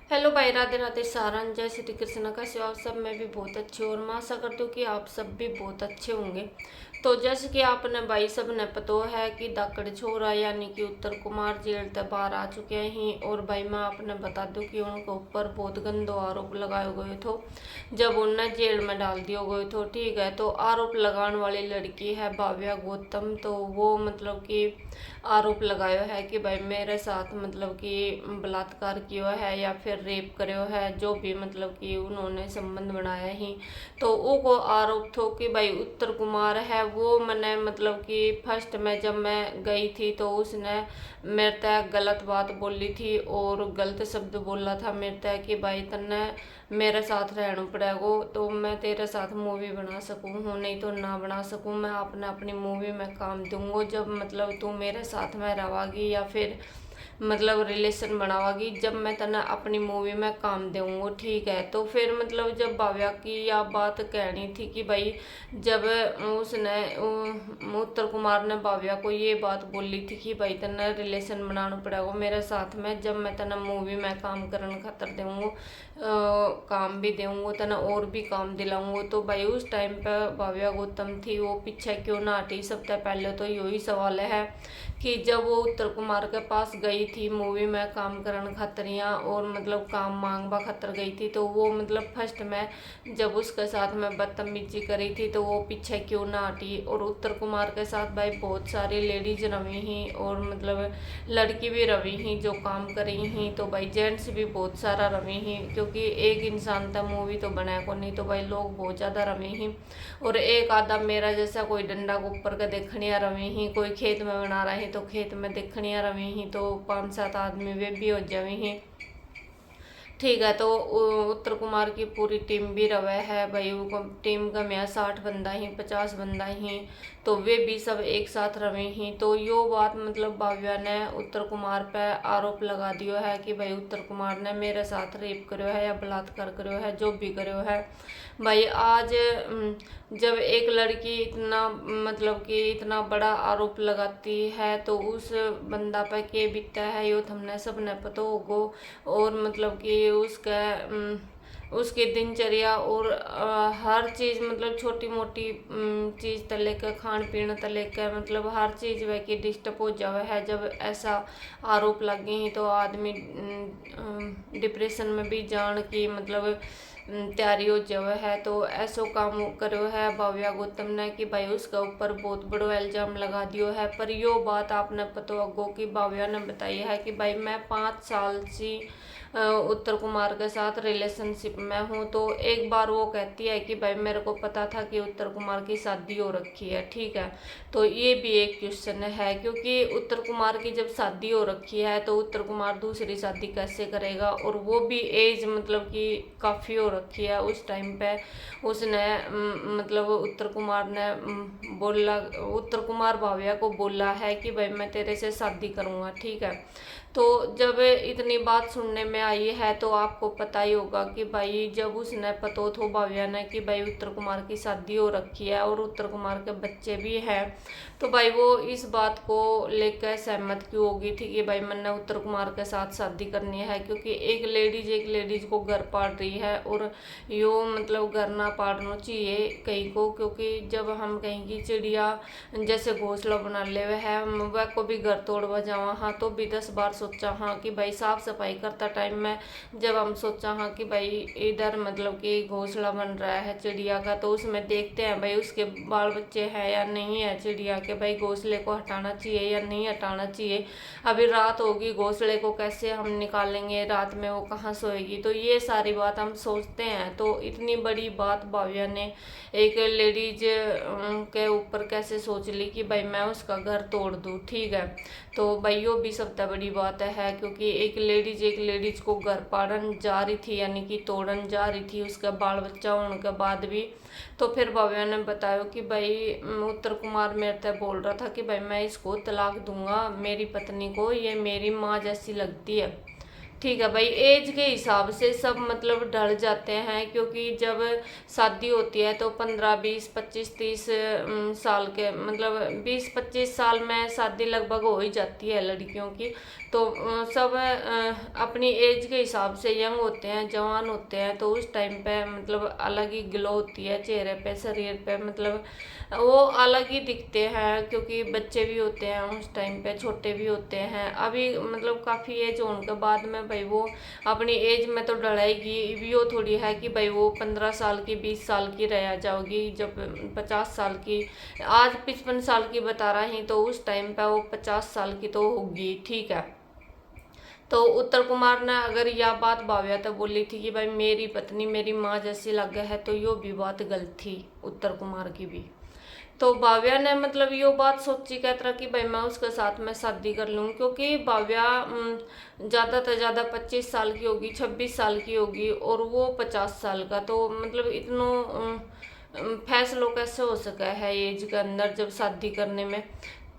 Hello भाई, राधे राधे सारन, जय श्री कृष्ण। कैसे हो आप सब? मैं भी बहुत अच्छी हूँ और मैं आशा करती हूँ कि आप सब भी बहुत अच्छे होंगे। तो जैसे कि आपने भाई सब ने पता है कि दाकड़ छोरा यानी कि उत्तर कुमार जेल से बाहर आ चुके हैं। और भाई मैं आपने बता दूं कि उनके ऊपर बहुत गंदो आरोप लगाए गए थे जब उन्हें जेल में डाल दिया गए थे। ठीक है, तो आरोप लगाने वाली लड़की है भाव्या गौतम। तो वो मतलब कि आरोप लगायो है कि भाई मेरे साथ मतलब कि बलात्कार किया है या फिर रेप करो है, जो भी मतलब कि उन्होंने संबंध बनाया ही। तो वो आरोप थो कि भाई उत्तर कुमार है वो मैंने मतलब कि फर्स्ट में जब मैं गई थी तो उसने मेरे तक गलत बात बोली थी और गलत शब्द बोला था मेरे तक कि भाई तन्ने मेरे साथ रहना पड़ेगा तो मैं तेरे साथ मूवी बना सकूँ हूँ, नहीं तो ना बना सकूँ। मैं अपने अपनी मूवी में काम दूंगा जब मतलब तू मेरे साथ में रवागी या फिर मतलब रिलेशन बनावागी, जब मैं तना अपनी मूवी में काम दूंगा। ठीक है, तो फिर मतलब जब भाव्या की यह बात कहनी थी कि भाई जब उसने उत्तर कुमार ने भाव्या को ये बात बोली थी कि भाई तना रिलेशन बनाना पड़ेगा मेरे साथ में, जब मैं तना मूवी में काम करने खातर दूंगा, काम भी दूंगा तना और भी काम दिलाऊंगा। तो भाई उस टाइम पर भाव्या गौतम थी वो पीछे क्यों ना हटी? सबसे पहले तो यही सवाल है कि जब वो उत्तर कुमार के पास गई थी मूवी में काम करने खातर या और मतलब काम मांगवा खातर गई थी, तो वो मतलब फर्स्ट में जब उसके साथ में बदतमीजी करी थी तो वो पीछे क्यों ना हटी? और उत्तर कुमार के साथ भाई बहुत सारी लेडीज रवी ही और मतलब लड़की भी रवी ही जो काम करी ही। तो भाई जेंट्स भी बहुत सारा रवी ही, क्योंकि एक इंसान था मूवी तो बनाया को नहीं, तो भाई लोग बहुत ज़्यादा रवी ही। और एक आधा मेरा जैसा कोई डंडा को ऊपर का देखनिया रवी ही, कोई खेत में बना रहा है तो खेत में देखनिया रवी ही, तो 5-7 आदमी वे भी हो जावे ही। ठीक है, तो उत्तर कुमार की पूरी टीम भी रवे है भाई। वो टीम का मैं 60 बंदा ही 50 बंदा ही, तो वे भी सब एक साथ रवे ही। तो यो बात मतलब भाव्या ने उत्तर कुमार पे आरोप लगा दियो है कि भाई उत्तर कुमार ने मेरे साथ रेप करो है या बलात्कार करो है, जो भी करो है। भाई आज जब एक लड़की इतना मतलब कि इतना बड़ा आरोप लगाती है तो उस बंदा पे के बीतता है यो हमने सब ने पता होगो। और मतलब कि उसका उसकी दिनचर्या और हर चीज़ मतलब छोटी मोटी चीज़ तले के खान पीने तले के मतलब हर चीज़ वह की डिस्टर्ब हो जावे है जब ऐसा आरोप लगे ही। तो आदमी डिप्रेशन में भी जान की मतलब तैयारी हो जावे है। तो ऐसो काम करो है भाव्या गौतम ने कि भाई उसका ऊपर बहुत बड़ो इल्जाम लगा दियो है। पर यो बात आपने पता होगो कि भाव्या ने बताई है कि भाई मैं 5 साल से उत्तर कुमार के साथ रिलेशनशिप में हूँ। तो एक बार वो कहती है कि भाई मेरे को पता था कि उत्तर कुमार की शादी हो रखी है। ठीक है, तो ये भी एक क्वेश्चन है, क्योंकि उत्तर कुमार की जब शादी हो रखी है तो उत्तर कुमार दूसरी शादी कैसे करेगा? और वो भी एज मतलब कि काफ़ी हो रखी है उस टाइम पे। उसने मतलब उत्तर कुमार ने बोला, उत्तर कुमार भाव्या को बोला है कि भाई मैं तेरे से शादी करूँगा। ठीक है, तो जब इतनी बात सुनने में आई है तो आपको पता ही होगा कि भाई जब उसने पतो थो भाव्या ने कि भाई उत्तर कुमार की शादी हो रखी है और उत्तर कुमार के बच्चे भी हैं, तो भाई वो इस बात को लेकर सहमत क्यों होगी थी कि भाई मैंने उत्तर कुमार के साथ शादी करनी है? क्योंकि एक लेडीज को घर पाल रही है और यो मतलब घर ना पालना चाहिए कहीं को, क्योंकि जब हम कहीं की चिड़िया जैसे घोंसला बना ले है वह को भी घर तोड़वा जावा हाँ तो भी 10 बार सोचा हाँ कि भाई साफ सफाई करता टाइम में जब हम सोचा हाँ कि भाई इधर मतलब कि घोंसला बन रहा है चिड़िया का, तो उसमें देखते हैं भाई उसके बाल बच्चे हैं या नहीं है चिड़िया के, भाई घोंसले को हटाना चाहिए या नहीं हटाना चाहिए। अभी रात होगी, घोंसले को कैसे हम निकालेंगे, रात में वो कहाँ सोएगी? तो ये सारी बात हम सोचते हैं। तो इतनी बड़ी बात भाव्या ने एक लेडीज के ऊपर कैसे सोच ली कि भाई मैं उसका घर तोड़ दूँ? ठीक है, तो भाई यो भी सबसे बड़ी बात है, क्योंकि एक लेडीज को घर पाड़न जा रही थी यानी कि तोड़न जा रही थी उसका बाल बच्चा होने के बाद भी। तो फिर भाव्या ने बताया कि भाई उत्तर कुमार मेरे से बोल रहा था कि भाई मैं इसको तलाक दूंगा, मेरी पत्नी को ये मेरी माँ जैसी लगती है। ठीक है भाई, एज के हिसाब से सब मतलब डर जाते हैं, क्योंकि जब शादी होती है तो 15 20 25 30 साल के मतलब 20 25 साल में शादी लगभग हो ही जाती है लड़कियों की। तो सब अपनी एज के हिसाब से यंग होते हैं, जवान होते हैं, तो उस टाइम पे मतलब अलग ही ग्लो होती है चेहरे पे, शरीर पे, मतलब वो अलग ही दिखते हैं, क्योंकि बच्चे भी होते हैं उस टाइम पे, छोटे भी होते हैं। अभी मतलब काफ़ी एज होने के बाद में भाई वो अपनी एज में तो डराएगी, वो थोड़ी है कि भाई वो 15 साल की 20 साल की रह जाओगी, जब 50 साल की, आज 55 साल की बता रही, तो उस टाइम पे वो 50 साल की तो होगी। ठीक है, तो उत्तर कुमार ने अगर यह बात भाव्या तक बोली थी कि भाई मेरी पत्नी मेरी माँ जैसी लगे है, तो यो भी बात गलत थी उत्तर कुमार की भी। तो भाव्या ने मतलब यो बात सोची क्या तरह कि भाई मैं उसके साथ में शादी कर लूँ, क्योंकि भाव्या ज़्यादा से ज़्यादा 25 साल की होगी, 26 साल की होगी, और वो 50 साल का, तो मतलब इतनों फैसलों कैसे हो सका है एज के अंदर जब शादी करने में।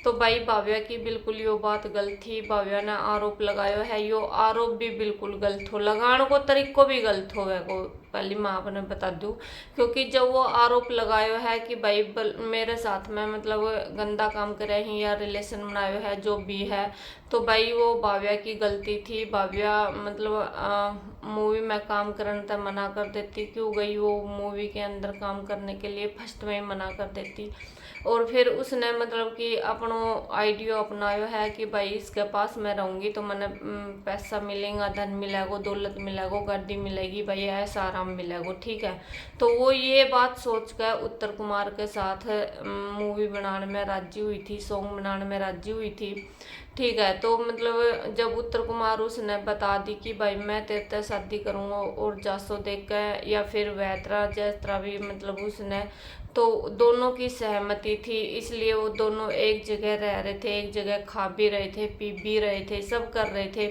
तो भाई भाव्या की बिल्कुल यो बात गलत थी। भाव्या ने आरोप लगायो है, यो आरोप भी बिल्कुल गलत हो, लगाने को तरीको भी गलत हो को पहली मैं आपने बता दूं, क्योंकि जब वो आरोप लगायो है कि भाई मेरे साथ में मतलब गंदा काम करे ही या रिलेशन बनायो है जो भी है, तो भाई वो भाव्या की गलती थी। भाव्या मतलब मूवी में काम करने तक मना कर देती, क्यों गई वो मूवी के अंदर काम करने के लिए, फर्स्ट में ही मना कर देती। और फिर उसने मतलब कि अपनो आइडिया अपनायो है कि भाई इसके पास मैं रहूँगी तो मैंने पैसा मिलेगा, धन मिलेगा, दौलत मिलेगा, गाड़ी मिलेगी, भाई ऐसा आराम मिलेगा। ठीक है, तो वो ये बात सोच कर उत्तर कुमार के साथ मूवी बनाने में राजी हुई थी, सॉन्ग बनाने में राजी हुई थी। ठीक है, तो मतलब जब उत्तर कुमार उसने बता दी कि भाई मैं तेरे से शादी करूँगा, और जासो देख कर या फिर वैतरा जैतरा भी मतलब उसने, तो दोनों की सहमति थी, इसलिए वो दोनों एक जगह रह रहे थे, एक जगह खा भी रहे थे, पी भी रहे थे, सब कर रहे थे।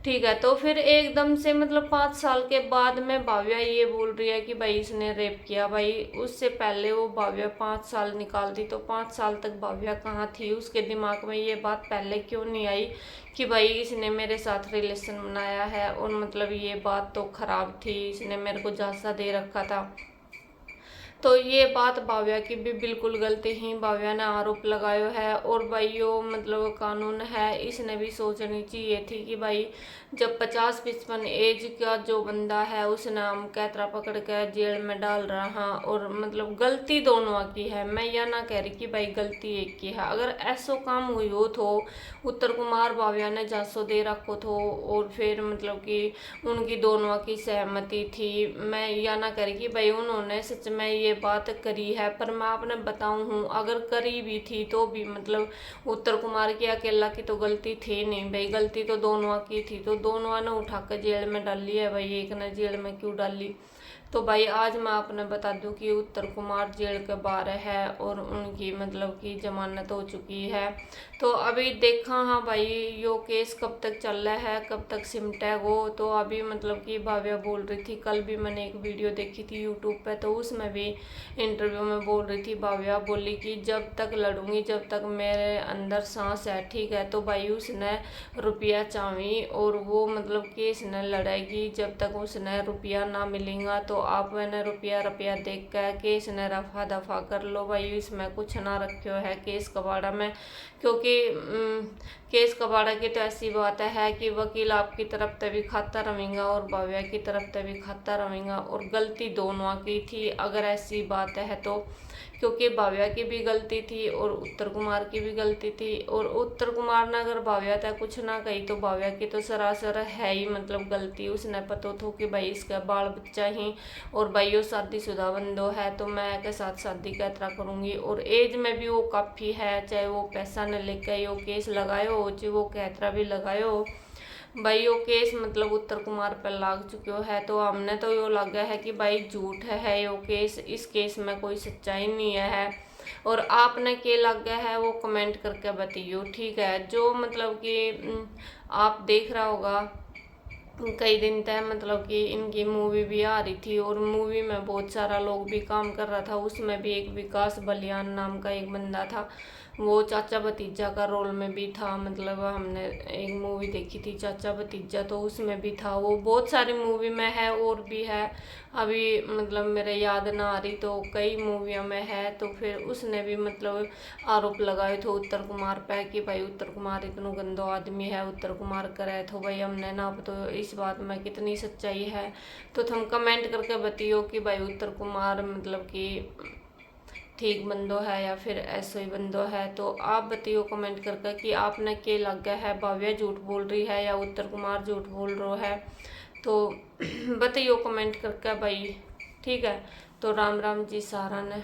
ठीक है, तो फिर एकदम से मतलब 5 साल के बाद में भाव्या ये बोल रही है कि भाई इसने रेप किया। भाई उससे पहले वो भाव्या 5 साल निकाल दी, तो 5 साल तक भाव्या कहाँ थी, उसके दिमाग में ये बात पहले क्यों नहीं आई कि भाई इसने मेरे साथ रिलेशन बनाया है, और मतलब ये बात तो खराब थी, इसने मेरे को झांसा दे रखा था। तो ये बात भाव्या की भी बिल्कुल गलती ही भाव्या ने आरोप लगायो है। और भाई यो मतलब कानून है, इसने भी सोचनी चाहिए थी कि भाई जब 50-55 एज का जो बंदा है उसने हम कैतरा पकड़ कर जेल में डाल रहा, और मतलब गलती दोनों की है, मैं यह ना कह रही कि भाई गलती एक की है। अगर ऐसा काम हुई हो तो उत्तर कुमार भाव्या ने झांसो दे रखो थो, और फिर मतलब कि उनकी दोनों की सहमति थी, मैं यह ना करी कि भाई उन्होंने सच में ये बात करी है। पर मैं आपने बताऊं हूँ, अगर करी भी थी तो भी मतलब उत्तर कुमार की अकेला की तो गलती थी नहीं भाई, गलती तो दोनों की थी, तो दोनों ने उठा कर जेल में डाली है भाई, एक ने जेल में क्यों डाली। तो भाई आज मैं आपने बता दूं कि उत्तर कुमार जेल के बाहर है, और उनकी मतलब कि जमानत हो चुकी है। तो अभी देखा हाँ भाई यो केस कब तक चल रहा है, कब तक सिमटा वो। तो अभी मतलब कि भाव्या बोल रही थी, कल भी मैंने एक वीडियो देखी थी यूट्यूब पे, तो उसमें भी इंटरव्यू में बोल रही थी, भाव्या बोली कि जब तक लड़ूंगी, जब तक मेरे अंदर सांस है। ठीक है, तो भाई उसने रुपया चाही, और वो मतलब केस न लड़ेगी जब तक उसने रुपया ना मिलेगा। तो आप मैंने रुपया रुपया देख कर केस ने रफा दफा कर लो भाई, इसमें कुछ ना रखो है केस कबाड़ा में। क्योंकि केस कबाड़ा की तो ऐसी बात है कि वकील आपकी तरफ तभी खाता रहेगा और भाव्या की तरफ तभी खाता रहेगा, और गलती दोनों की थी अगर ऐसी बात है तो। क्योंकि भाव्या की भी गलती थी और उत्तर कुमार की भी गलती थी, और उत्तर कुमार ने अगर भाव्या तक कुछ ना कही तो भाव्या की तो सरासर है ही मतलब गलती। उसने पता था कि भाई इसका बाल बच्चा ही, और भाई वो शादीशुदा बंदो है, तो मैं के साथ शादी कैतरा करूँगी। और एज में भी वो काफ़ी है, चाहे वो पैसा न लेके वो केस लगायो हो, चाहे वो कैतरा भी लगायो हो, भाई वो केस मतलब उत्तर कुमार पर लाग चुक्यो है। तो हमने तो यो लगा है कि भाई झूठ है यो केस, इस केस में कोई सच्चाई नहीं है। और आपने के लग गया है वो कमेंट करके बताइयो। ठीक है, जो मतलब कि आप देख रहा होगा कई दिन तक मतलब कि इनकी मूवी भी आ रही थी, और मूवी में बहुत सारा लोग भी काम कर रहा था, उसमें भी एक विकास बलियान नाम का एक बंदा था, वो चाचा भतीजा का रोल में भी था। मतलब हमने एक मूवी देखी थी चाचा भतीजा, तो उसमें भी था वो। बहुत सारी मूवी में है और भी है, अभी मतलब मेरे याद ना आ रही, तो कई मूवियों में है। तो फिर उसने भी मतलब आरोप लगाए थे उत्तर कुमार पे कि भाई उत्तर कुमार इतना गंदो आदमी है, उत्तर कुमार करे। तो भाई हमने ना तो इस बात में कितनी सच्चाई है, तो तुम कमेंट करके बताइयो कि भाई उत्तर कुमार मतलब कि ठीक बंदो है या फिर ऐसे ही बंदो है। तो आप बताइयो कमेंट करके कि आपने क्या लगा है, भव्या झूठ बोल रही है या उत्तर कुमार झूठ बोल रहा है, तो बताइयो कमेंट करके भाई। ठीक है, तो राम राम जी सारा ने।